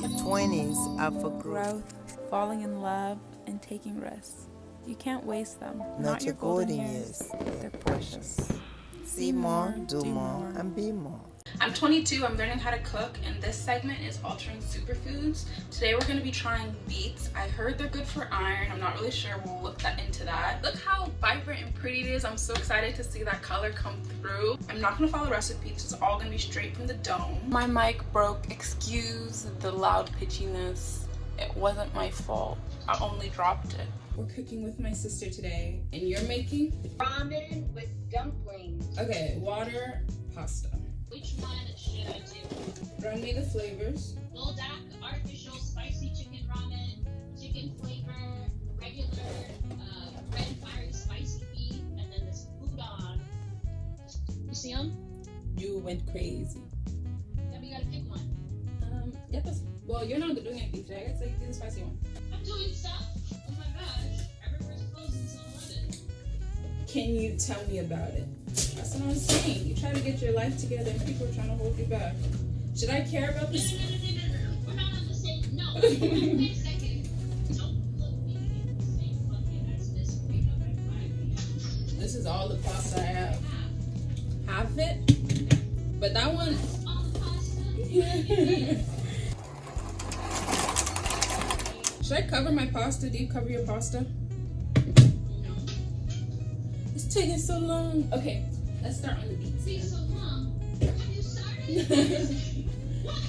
20s are for growth. Falling in love, and taking risks. You can't waste them. Not your golden years. They're precious. See more, do more, and be more. I'm 22, I'm learning how to cook, and this segment is altering superfoods. Today we're going to be trying beets. I heard they're good for iron. I'm not really sure. We'll look into that. Look how vibrant and pretty it is. I'm so excited to see that color come through. I'm not going to follow recipes. It's all going to be straight from the dome. My mic broke. Excuse the loud pitchiness. It wasn't my fault. I only dropped it. We're cooking with my sister today, and you're making? Ramen with dumplings. Okay, water, pasta. Which one should I do? Run me the flavors. Bulldog, artificial, spicy chicken ramen, chicken flavor, regular, red fiery spicy beef, and then this udon. You see them? You went crazy. Then we gotta pick one. Yeah, well, you're not doing anything today. I gotta say, do the spicy one. I'm doing stuff. Oh my gosh. Everywhere's closed until 11. Can you tell me about it? That's what I'm saying. You try to get your life together and people are trying to hold you back. Should I care about this? No. We're not on the same. No. Wait a second. Don't put me in the same bucket as this week of my. This is all the pasta I have. Half it? But that one. All the pasta. Should I cover my pasta? Do you cover your pasta? No. It's taking so long. Okay, let's start on the beets. Take so long. Have you started? What?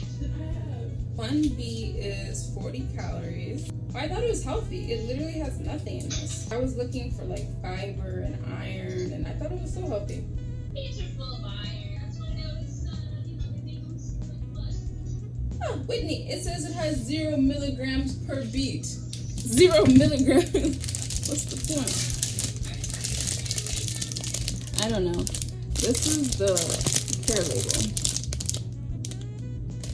One beet is 40 calories. I thought it was healthy. It literally has nothing in this. I was looking for like fiber and iron, and I thought it was so healthy. Beets are full of iron. That's why they always, they make them seem like blood. Oh, Whitney, it says it has 0 milligrams per beet. 0 milligrams. What's the point? I don't know. This is the care label.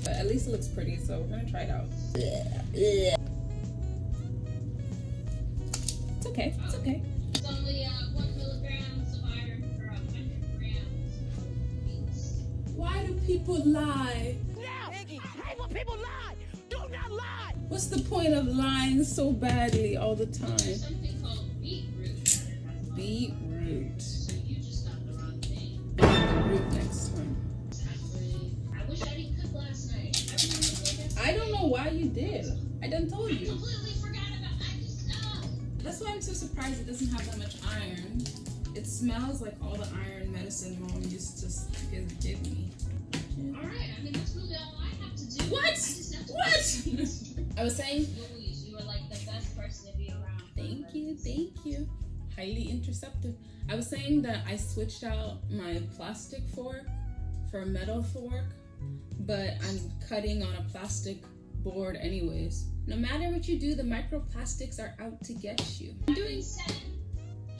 But at least it looks pretty, so we're gonna try it out. It's okay. It's okay. It's only 1 milligrams of iron per 100 grams of beets. Why do people lie? Now, I hate when people lie. Do not lie. What's the point of lying so badly all the There's time? something called beetroot. Beetroot. So you just got the wrong thing. Beetroot next time. Exactly. I wish I didn't cook last night. I really did. I don't know why you did. I done told I you. completely forgot about. I just That's why I'm so surprised it doesn't have that much iron. It smells like all the iron medicine mom used to give me. All right. I mean, that's really all I have to do. What? I just have to What? I was saying. Louise, you are like the best person to be around. Thank you. Highly interceptive. I was saying that I switched out my plastic fork for a metal fork, but I'm cutting on a plastic board anyways. No matter what you do, the microplastics are out to get you. I'm doing said.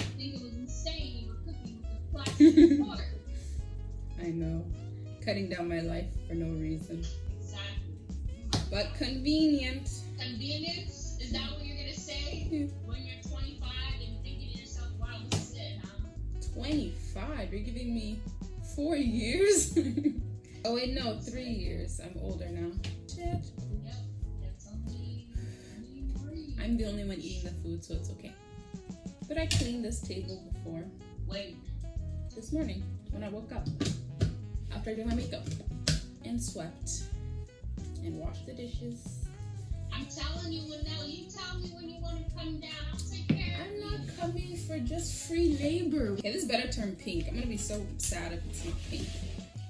I think it was insane you were cooking with the plastic fork. I know. Cutting down my life for no reason. Exactly. But convenient. Convenience? Is that what you're gonna say? When you're 25 and thinking to yourself, wow, this is it, huh? 25? You're giving me 4 years? Oh wait, no, 3 years. I'm older now. Shit. Yep. That's only 3. I'm the only one eating the food, so it's okay. But I cleaned this table before. Wait. This morning, when I woke up. After I did my makeup. And swept. And washed the dishes. I'm telling you when now. You tell me when you want to come down. I'll take care of I'm you. not coming for just free labor. Okay, this better turn pink. I'm gonna be so sad if it's not pink.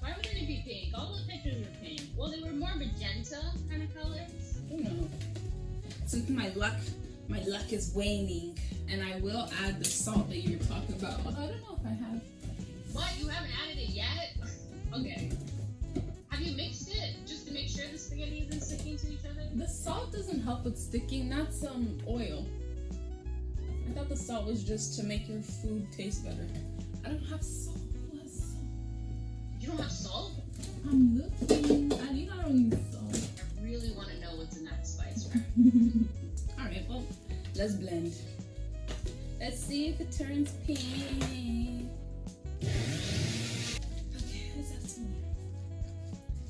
Why would it be pink? All the pictures were pink. Well, they were more magenta kind of colors. Who knows? Since my luck is waning, and I will add the salt that you were talking about. I don't know if I have. What? You haven't added it yet? Okay. Have you mixed it just to make sure the spaghetti isn't sticking to each other? The salt doesn't help with sticking, not some oil. I thought the salt was just to make your food taste better. I don't have salt. What's salt? You don't have salt? I'm looking. I don't use salt. I really want to know what's in that spice rack. Alright, well, let's blend. Let's see if it turns pink. Okay, let's have some more.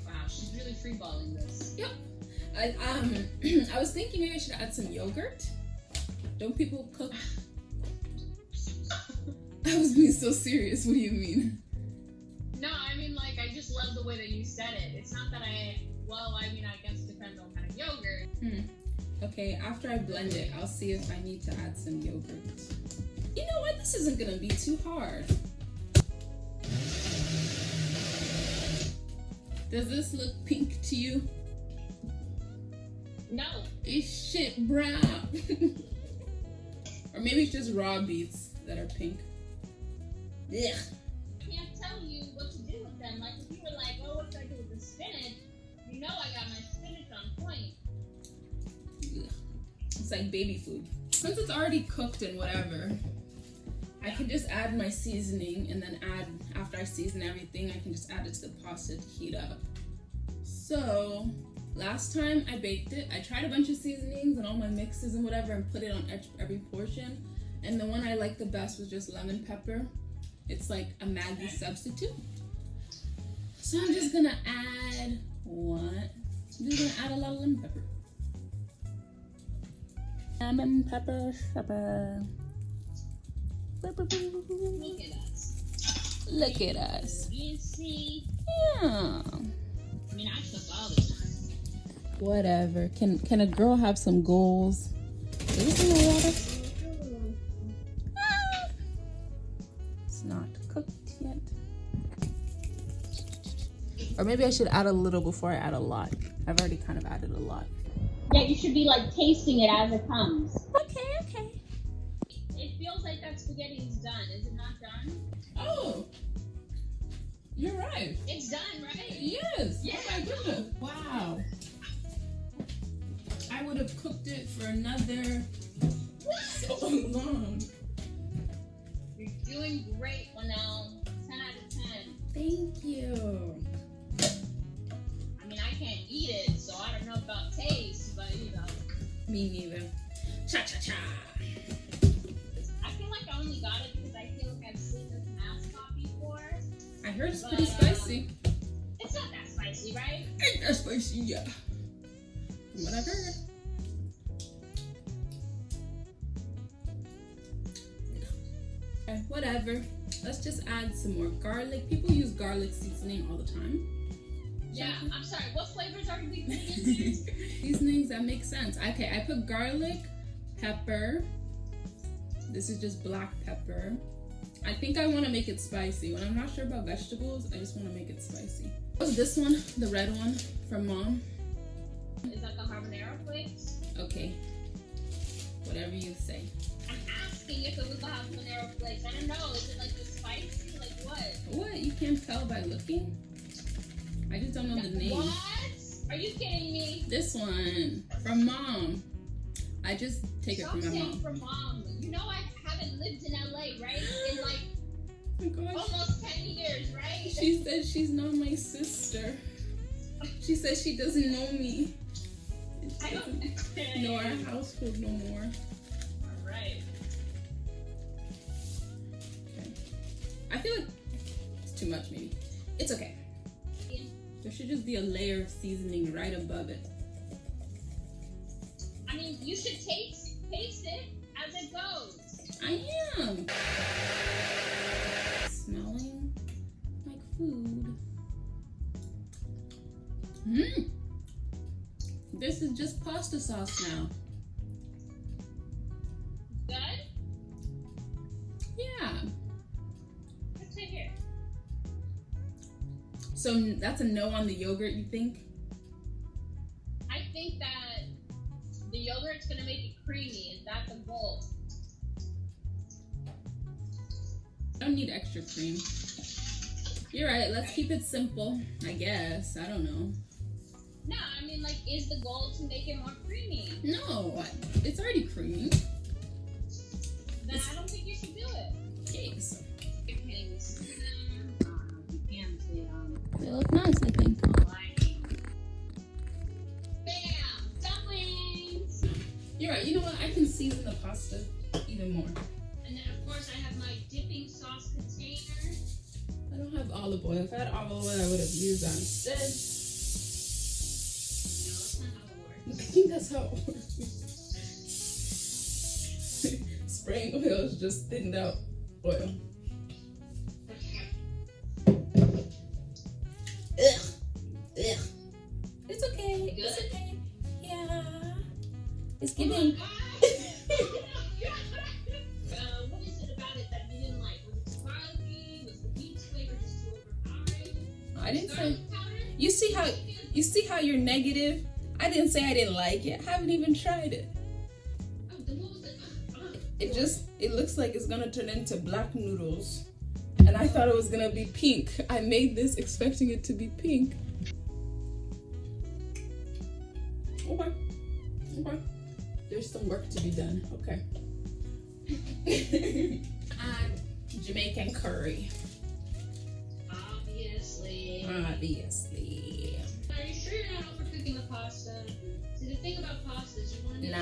Wow, she's really freeballing this. Yep. I was thinking maybe I should add some yogurt. Don't people cook? I was being so serious. What do you mean? No, I mean, like, I just love the way that you said it. It's not that I guess it depends on kind of yogurt. Okay, after I blend it, I'll see if I need to add some yogurt. You know what? This isn't gonna be too hard. Does this look pink to you? No. It's shit brown. Or maybe it's just raw beets that are pink. Ugh. I can't tell you what to do with them. Like, if you were like, oh, what should I do with the spinach? You know I got my spinach on point. Ugh. It's like baby food. Since it's already cooked and whatever, I can just add my seasoning and then after I season everything, I can just add it to the pasta to heat up. So, last time I baked it, I tried a bunch of seasonings and all my mixes and whatever and put it on every portion. And the one I liked the best was just lemon pepper. It's like a Maggi substitute. So I'm just gonna add I'm just gonna add a lot of lemon pepper. Lemon pepper. Look at us. Look at us. You see? Yeah. I mean, I cook all the time. Whatever. Can a girl have some goals? Is this in the water? Ah. It's not cooked yet. Or maybe I should add a little before I add a lot. I've already kind of added a lot. Yeah, you should be like tasting it as it comes. Okay. It feels like that spaghetti is done. Is it not done? Oh, you're right. It's done, right? Yes. Yeah. Oh my goodness. Wow. I would have cooked it for another so long. You're doing great, Linnell. 10 out of 10. Thank you. I mean, I can't eat it, so I don't know about taste, but you know. Me neither. Cha-cha-cha. I feel like I only got it because I feel like I've seen this mascot before. I heard it's pretty spicy. It's not that spicy, right? Ain't that spicy, yeah. From what I've heard. Okay, whatever. Let's just add some more garlic. People use garlic seasoning all the time. Yeah, I'm sorry. What flavors are we putting in here? Seasonings that make sense. Okay, I put garlic, pepper. This is just black pepper. I think I want to make it spicy. When I'm not sure about vegetables, I just want to make it spicy. Oh, this one, the red one from Mom. Is that the habanero flakes? Okay, whatever you say. I'm asking if it was the habanero flakes. I don't know. Is it like the spicy? Like what? What? You can't tell by looking? I just don't know the name. What? Are you kidding me? This one from Mom. I just take it from my mom. From Mom. You know I haven't lived in LA, right? In like Oh my gosh. almost 10 years, right? She said she's not my sister. She said she doesn't know me. I don't Know our household no more. Alright. Okay. I feel like it's too much maybe. It's okay. There should just be a layer of seasoning right above it. I mean, you should taste it as it goes. I am. Smelling like food. This is just pasta sauce now. Good? Yeah. Let's see here. So that's a no on the yogurt, you think? I think that the yogurt's gonna make it creamy. Is that the goal? I don't need extra cream. You're right, let's keep it simple, I guess. I don't know. No, I mean, like, is the goal to make it more creamy? No, it's already creamy. Then I don't think you should do it. Okay, so You can't even see them. I don't know if you can see them. they look nice, I think. Bam! Dumplings! You're right, you know what? I can season the pasta even more. And then, of course, I have my dipping sauce container. I don't have olive oil. If I had olive oil, I would have used that instead. No, that's not how it think that's how it works. Spraying oil is just thinned out oil. Ugh. It's okay. It's okay. Yeah. It's giving. What is it about it that you didn't like? Was it spicy? Was the beets flavor just too overpowering? I didn't say. Garlic powder? You see how you're negative? I didn't say I didn't like it. I haven't even tried it. Oh, then what was it? It looks like it's gonna turn into black noodles. And I thought it was gonna be pink. I made this expecting it to be pink. Okay. There's some work to be done. Okay. And Jamaican curry. Obviously. Obviously. Are you sure you're not overcooking the pasta? See, the thing about pasta is you want to Nah.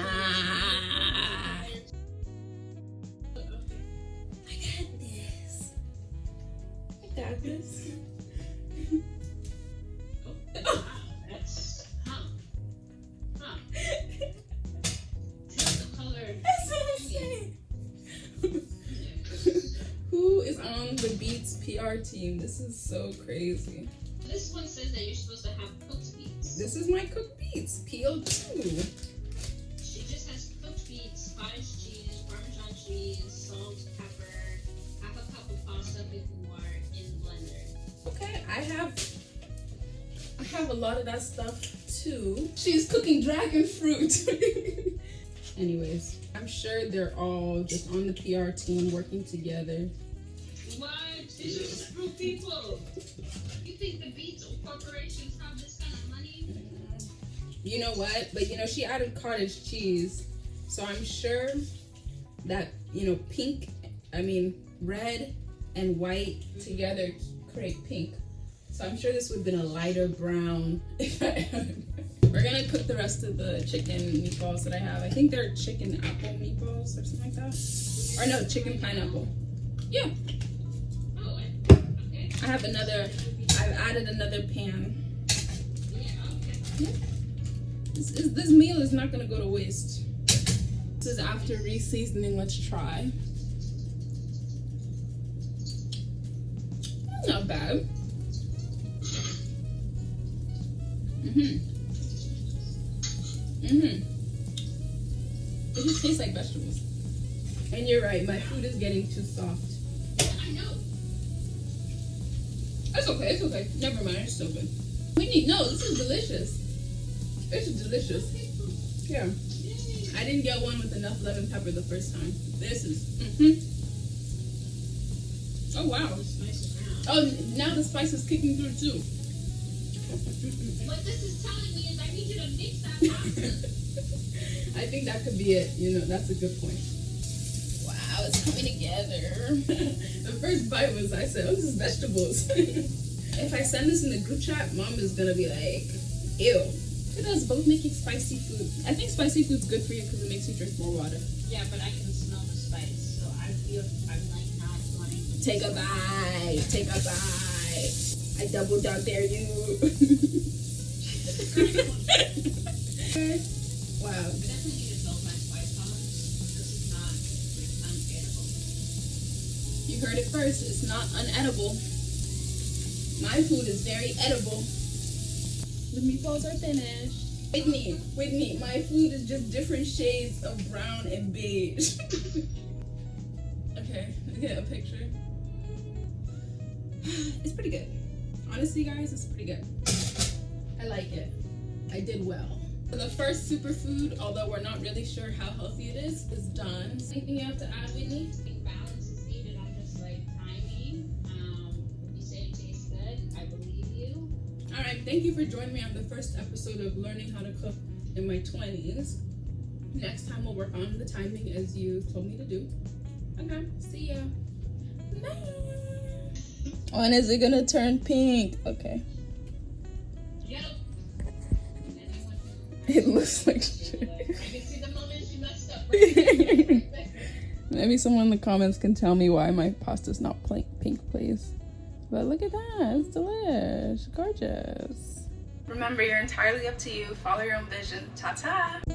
I got this. That's the color. That's what I'm saying. Who is on the Beets PR team? This is so crazy. This one says that you're supposed to have cooked beets. This is my cooked beets, peeled too. She just has cooked beets, cottage cheese, Parmesan cheese, salt, pepper, half a cup of pasta before in the blender. Okay, I have a lot of that stuff too. She's cooking dragon fruit. Anyways, I'm sure they're all just on the PR team working together. What? These are just fruit people. You think the beets corporations have this kind of money? You know what? But she added cottage cheese. So I'm sure that, red and white together create pink. So I'm sure this would have been a lighter brown. We're gonna cook the rest of the chicken meatballs that I have. I think they're chicken apple meatballs or something like that. Or no, chicken pineapple. Yeah. Oh, okay. I've added another pan. Yeah, okay. Yeah. This meal is not gonna go to waste. This is after re-seasoning. Let's try. Not bad. It just tastes like vegetables. And you're right, my food is getting too soft. I know. It's okay. Never mind, it's still good. This is delicious. It's delicious. Yeah. I didn't get one with enough lemon pepper the first time. This is, Oh, wow. Oh, now the spice is kicking through too. What this is telling me is I need you to mix that pasta. I think that could be it. That's a good point. Wow, it's coming together. The first bite was, I said, oh, this is vegetables. If I send this in the group chat, Mom is going to be like, ew. Look at us both making spicy food. I think spicy food's good for you because it makes you drink more water. Yeah, but I can smell the spice, so I feel I'm like not wanting to Take a bite. I double dog dare you. Wow. I definitely need to build my spice tolerance. This is not unedible. You heard it first. It's not unedible. My food is very edible. The meatballs are finished. With me. My food is just different shades of brown and beige. Okay, let's get a picture. It's pretty good. Honestly, guys, it's pretty good. I like it. I did well. The first superfood, although we're not really sure how healthy it is done. Anything you have to add, Whitney? I think balance is needed on just like timing. If you say it tastes good, I believe you. All right, thank you for joining me on the first episode of Learning How to Cook in My 20s. Next time we'll work on the timing as you told me to do. Okay, see ya. Bye. When is it gonna turn pink? Okay. Yep. It looks like shit. I can see the moment she messed up. Right? Maybe someone in the comments can tell me why my pasta's not pink, please. But look at that, it's delish, gorgeous. Remember, you're entirely up to you. Follow your own vision. Ta-ta!